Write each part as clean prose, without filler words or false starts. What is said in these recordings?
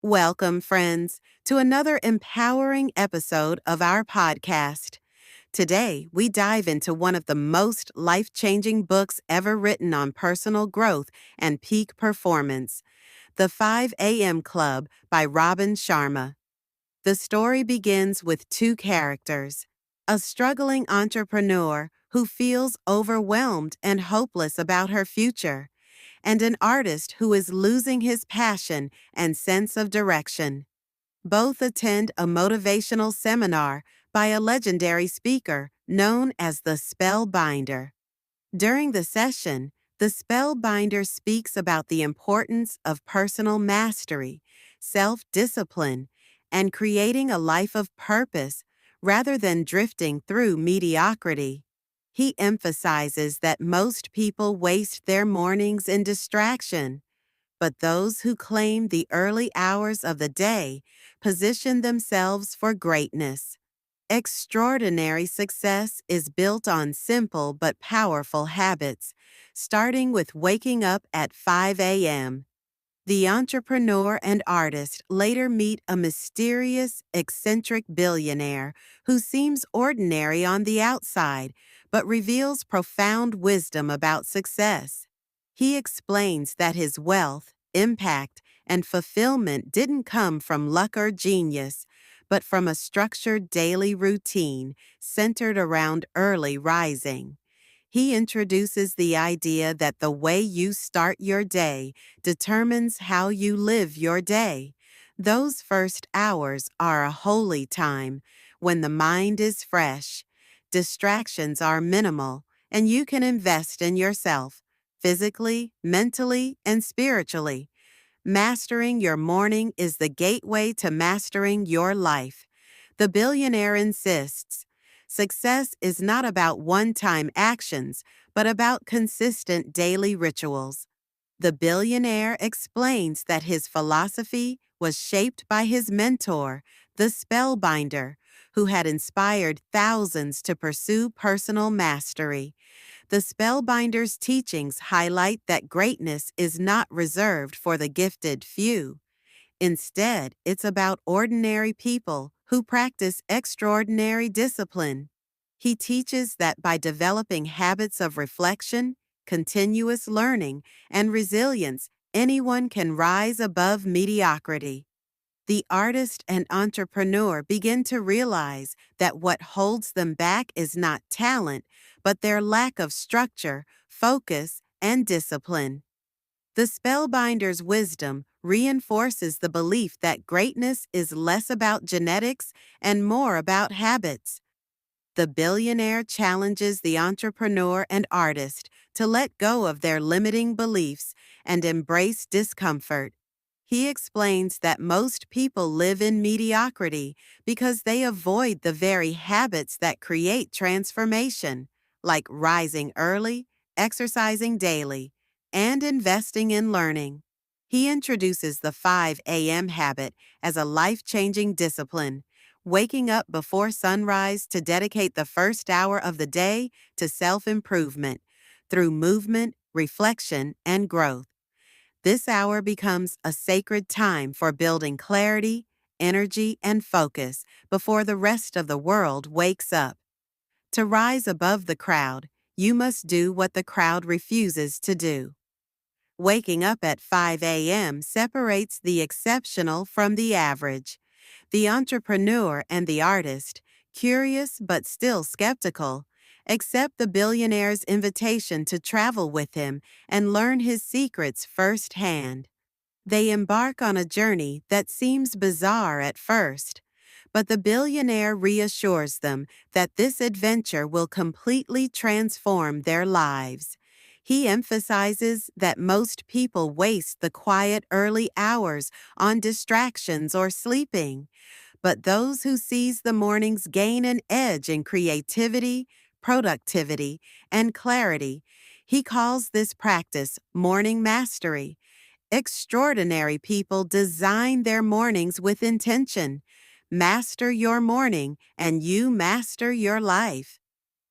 Welcome, friends, to another empowering episode of our podcast. Today, we dive into one of the most life-changing books ever written on personal growth and peak performance, The 5 a.m. Club by Robin Sharma. The story begins with two characters: a struggling entrepreneur who feels overwhelmed and hopeless about her future, and an artist who is losing his passion and sense of direction. Both attend a motivational seminar by a legendary speaker known as the Spellbinder. During the session, the Spellbinder speaks about the importance of personal mastery, self-discipline, and creating a life of purpose rather than drifting through mediocrity. He emphasizes that most people waste their mornings in distraction, but those who claim the early hours of the day position themselves for greatness. Extraordinary success is built on simple but powerful habits, starting with waking up at 5 a.m. The entrepreneur and artist later meet a mysterious, eccentric billionaire who seems ordinary on the outside but reveals profound wisdom about success. He explains that his wealth, impact, and fulfillment didn't come from luck or genius, but from a structured daily routine centered around early rising. He introduces the idea that the way you start your day determines how you live your day. Those first hours are a holy time when the mind is fresh, distractions are minimal, and you can invest in yourself, physically, mentally, and spiritually. Mastering your morning is the gateway to mastering your life. The billionaire insists, success is not about one-time actions, but about consistent daily rituals. The billionaire explains that his philosophy was shaped by his mentor, the Spellbinder, who had inspired thousands to pursue personal mastery. The Spellbinder's teachings highlight that greatness is not reserved for the gifted few. Instead, it's about ordinary people who practice extraordinary discipline. He teaches that by developing habits of reflection, continuous learning, and resilience, anyone can rise above mediocrity. The artist and entrepreneur begin to realize that what holds them back is not talent, but their lack of structure, focus, and discipline. The Spellbinder's wisdom reinforces the belief that greatness is less about genetics and more about habits. The billionaire challenges the entrepreneur and artist to let go of their limiting beliefs and embrace discomfort. He explains that most people live in mediocrity because they avoid the very habits that create transformation, like rising early, exercising daily, and investing in learning. He introduces the 5 a.m. habit as a life-changing discipline, waking up before sunrise to dedicate the first hour of the day to self-improvement through movement, reflection, and growth. This hour becomes a sacred time for building clarity, energy, and focus before the rest of the world wakes up. To rise above the crowd, you must do what the crowd refuses to do. Waking up at 5 a.m. separates the exceptional from the average. The entrepreneur and the artist, curious but still skeptical, accept the billionaire's invitation to travel with him and learn his secrets firsthand. They embark on a journey that seems bizarre at first, but the billionaire reassures them that this adventure will completely transform their lives. He emphasizes that most people waste the quiet early hours on distractions or sleeping, but those who seize the mornings gain an edge in creativity, productivity, and clarity. He calls this practice morning mastery. Extraordinary people design their mornings with intention. Master your morning, and you master your life.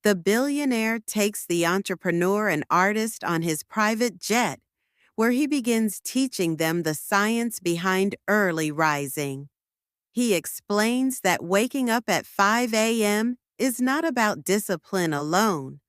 The billionaire takes the entrepreneur and artist on his private jet, where he begins teaching them the science behind early rising. He explains that waking up at 5 a.m. is not about discipline alone.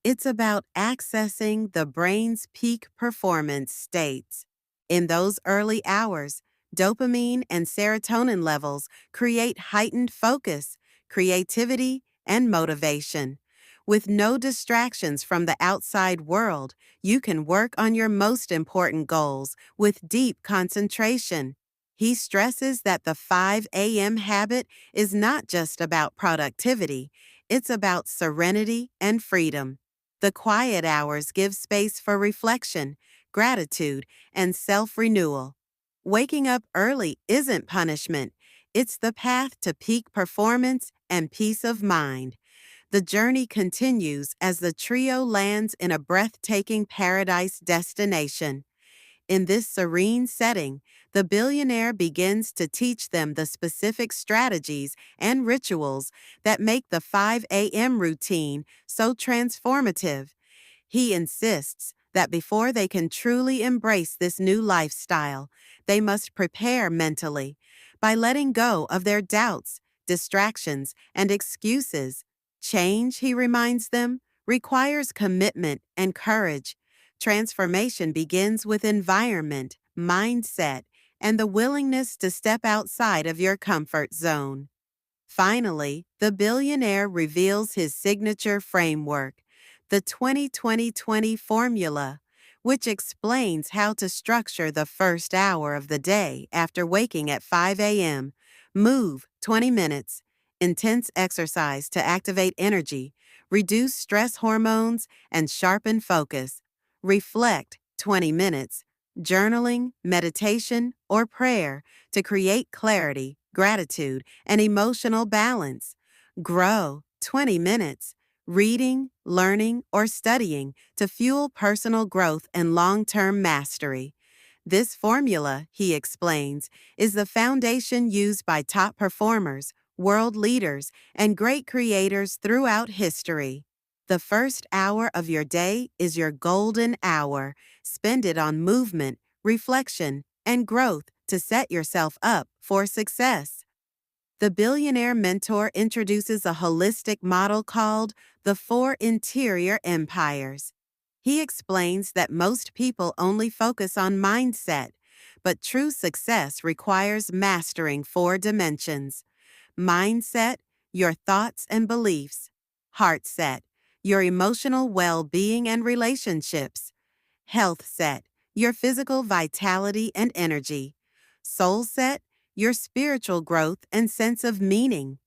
It's about accessing the brain's peak performance states. In those early hours, dopamine and serotonin levels create heightened focus, creativity, and motivation. With no distractions from the outside world, you can work on your most important goals with deep concentration. He stresses that the 5 a.m. habit is not just about productivity, it's about serenity and freedom. The quiet hours give space for reflection, gratitude, and self-renewal. Waking up early isn't punishment. It's the path to peak performance and peace of mind. The journey continues as the trio lands in a breathtaking paradise destination. In this serene setting, the billionaire begins to teach them the specific strategies and rituals that make the 5 a.m. routine so transformative. He insists that before they can truly embrace this new lifestyle, they must prepare mentally by letting go of their doubts, distractions, and excuses. Change, he reminds them, requires commitment and courage. Transformation begins with environment, mindset, and the willingness to step outside of your comfort zone. Finally, the billionaire reveals his signature framework, the 20-20-20 formula, which explains how to structure the first hour of the day after waking at 5 a.m. Move 20 minutes, intense exercise to activate energy, reduce stress hormones, and sharpen focus. Reflect 20 minutes, journaling, meditation, or prayer to create clarity, gratitude, and emotional balance. Grow 20 minutes, reading, learning, or studying to fuel personal growth and long-term mastery. This formula, he explains, is the foundation used by top performers, world leaders, and great creators throughout history. The first hour of your day is your golden hour. Spend it on movement, reflection, and growth to set yourself up for success. The billionaire mentor introduces a holistic model called the Four Interior Empires. He explains that most people only focus on mindset, but true success requires mastering four dimensions: mindset, your thoughts and beliefs; heart set, your emotional well-being and relationships; health set, your physical vitality and energy; soul set, your spiritual growth and sense of meaning.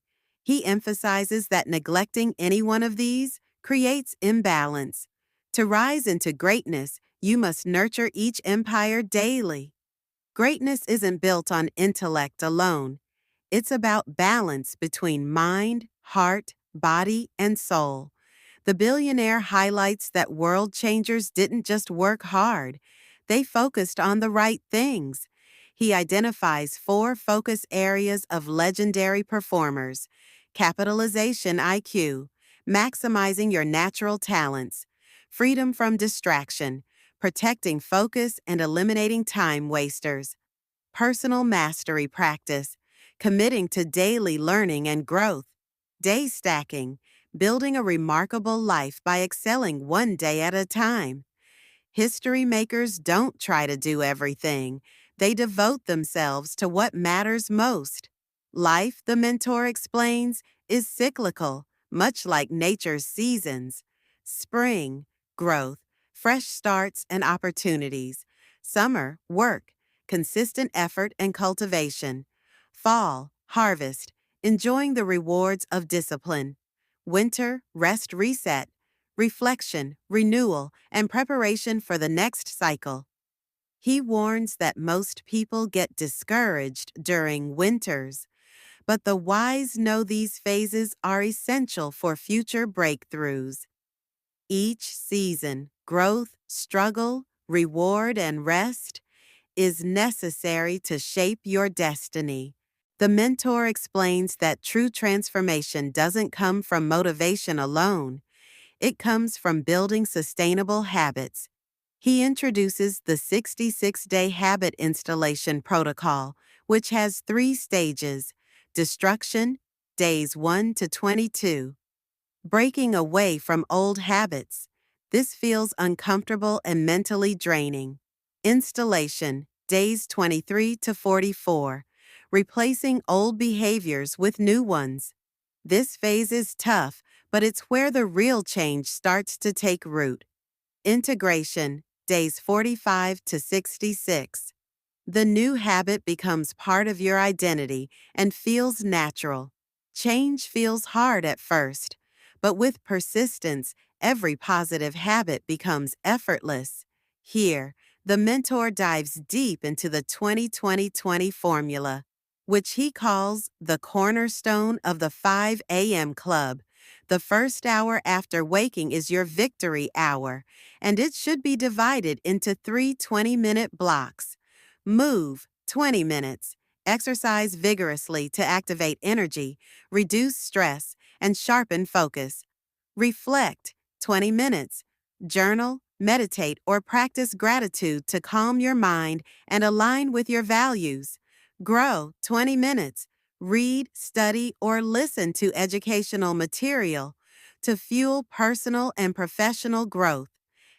He emphasizes that neglecting any one of these creates imbalance. To rise into greatness, you must nurture each empire daily. Greatness isn't built on intellect alone. It's about balance between mind, heart, body, and soul. The billionaire highlights that world changers didn't just work hard, they focused on the right things. He identifies four focus areas of legendary performers: capitalization IQ, maximizing your natural talents; freedom from distraction, protecting focus and eliminating time wasters; personal mastery practice, committing to daily learning and growth; day stacking, building a remarkable life by excelling one day at a time. History makers don't try to do everything. They devote themselves to what matters most. Life, the mentor explains, is cyclical, much like nature's seasons. Spring, growth, fresh starts and opportunities. Summer, work, consistent effort and cultivation. Fall, harvest, enjoying the rewards of discipline. Winter, rest, reset, reflection, renewal, and preparation for the next cycle. He warns that most people get discouraged during winters, but the wise know these phases are essential for future breakthroughs. Each season, growth, struggle, reward, and rest is necessary to shape your destiny. The mentor explains that true transformation doesn't come from motivation alone. It comes from building sustainable habits. He introduces the 66-day habit installation protocol, which has 3 stages: destruction, days 1 to 22, breaking away from old habits. This feels uncomfortable and mentally draining. Installation, days 23 to 44, replacing old behaviors with new ones. This phase is tough, but it's where the real change starts to take root. Integration, days 45 to 66. The new habit becomes part of your identity and feels natural. Change feels hard at first, but with persistence, every positive habit becomes effortless. Here, the mentor dives deep into the 20-20-20 formula, which he calls the cornerstone of the 5 a.m. club. The first hour after waking is your victory hour, and it should be divided into 3 20-minute blocks. Move, 20 minutes. Exercise vigorously to activate energy, reduce stress, and sharpen focus. Reflect, 20 minutes. Journal, meditate, or practice gratitude to calm your mind and align with your values. Grow, 20 minutes. Read, study, or listen to educational material to fuel personal and professional growth.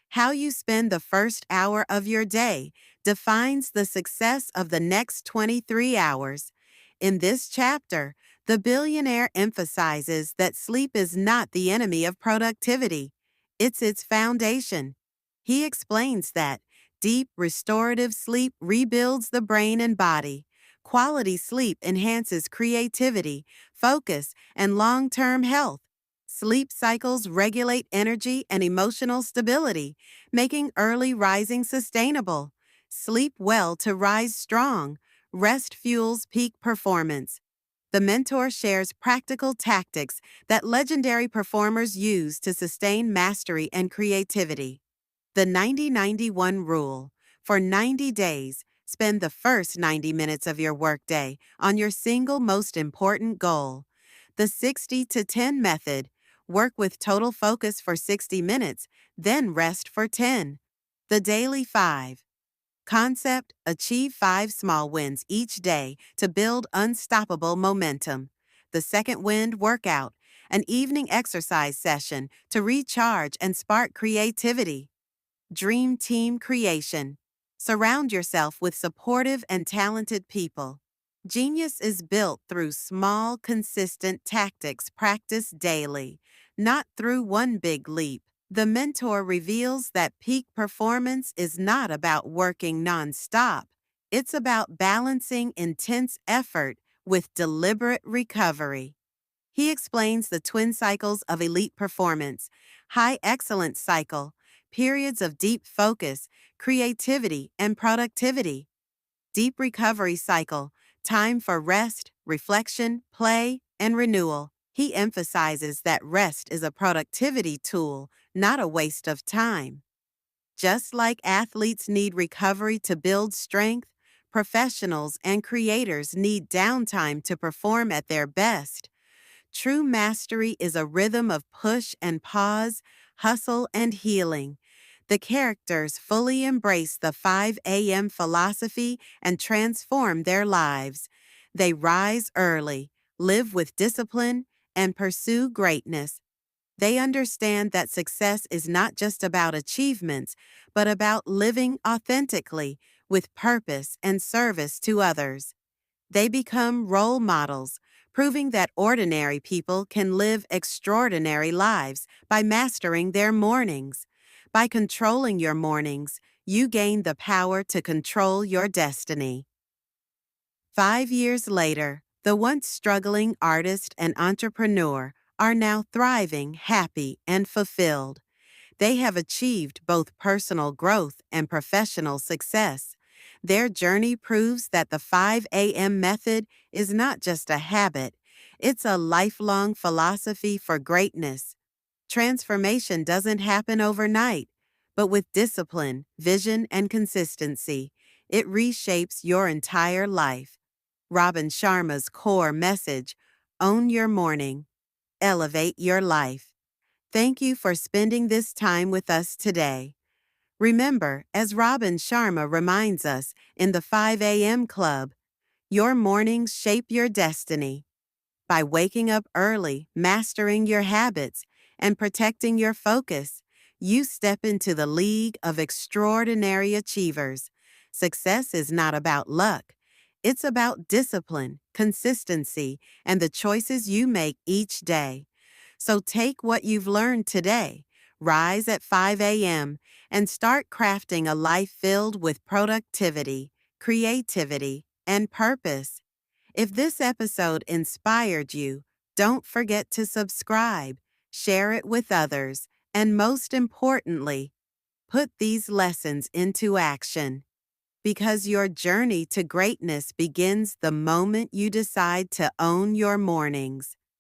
How you spend the first hour of your day defines the success of the next 23 hours. In this chapter, the billionaire emphasizes that sleep is not the enemy of productivity, it's its foundation. He explains that deep, restorative sleep rebuilds the brain and body. Quality sleep enhances creativity, focus, and long-term health. Sleep cycles regulate energy and emotional stability, making early rising sustainable. Sleep well to rise strong. Rest fuels peak performance. The mentor shares practical tactics that legendary performers use to sustain mastery and creativity. The 90-91 rule. For 90 days, spend the first 90 minutes of your workday on your single most important goal. The 60-10 method. Work with total focus for 60 minutes, then rest for 10. The daily 5. Concept: achieve 5 small wins each day to build unstoppable momentum. The second wind workout, an evening exercise session to recharge and spark creativity. Dream team creation. Surround yourself with supportive and talented people. Genius is built through small, consistent tactics practiced daily, not through one big leap. The mentor reveals that peak performance is not about working nonstop. It's about balancing intense effort with deliberate recovery. He explains the twin cycles of elite performance: high excellence cycle, periods of deep focus, creativity, and productivity; deep recovery cycle, time for rest, reflection, play, and renewal. He emphasizes that rest is a productivity tool, not a waste of time. Just like athletes need recovery to build strength, professionals and creators need downtime to perform at their best. True mastery is a rhythm of push and pause, hustle and healing. The characters fully embrace the 5 a.m. philosophy and transform their lives. They rise early, live with discipline, and pursue greatness. They understand that success is not just about achievements, but about living authentically, with purpose and service to others. They become role models, proving that ordinary people can live extraordinary lives by mastering their mornings. By controlling your mornings, you gain the power to control your destiny. 5 years later, the once struggling artist and entrepreneur are now thriving, happy, and fulfilled. They have achieved both personal growth and professional success. Their journey proves that the 5 a.m. method is not just a habit, it's a lifelong philosophy for greatness. Transformation doesn't happen overnight, but with discipline, vision, and consistency, it reshapes your entire life. Robin Sharma's core message: own your morning, elevate your life. Thank you for spending this time with us today. Remember, as Robin Sharma reminds us in the 5 a.m. Club, your mornings shape your destiny. By waking up early, mastering your habits, and protecting your focus, you step into the league of extraordinary achievers. Success is not about luck. It's about discipline, consistency, and the choices you make each day. So take what you've learned today, rise at 5 a.m., and start crafting a life filled with productivity, creativity, and purpose. If this episode inspired you, don't forget to subscribe, share it with others, and most importantly, put these lessons into action. Because your journey to greatness begins the moment you decide to own your mornings.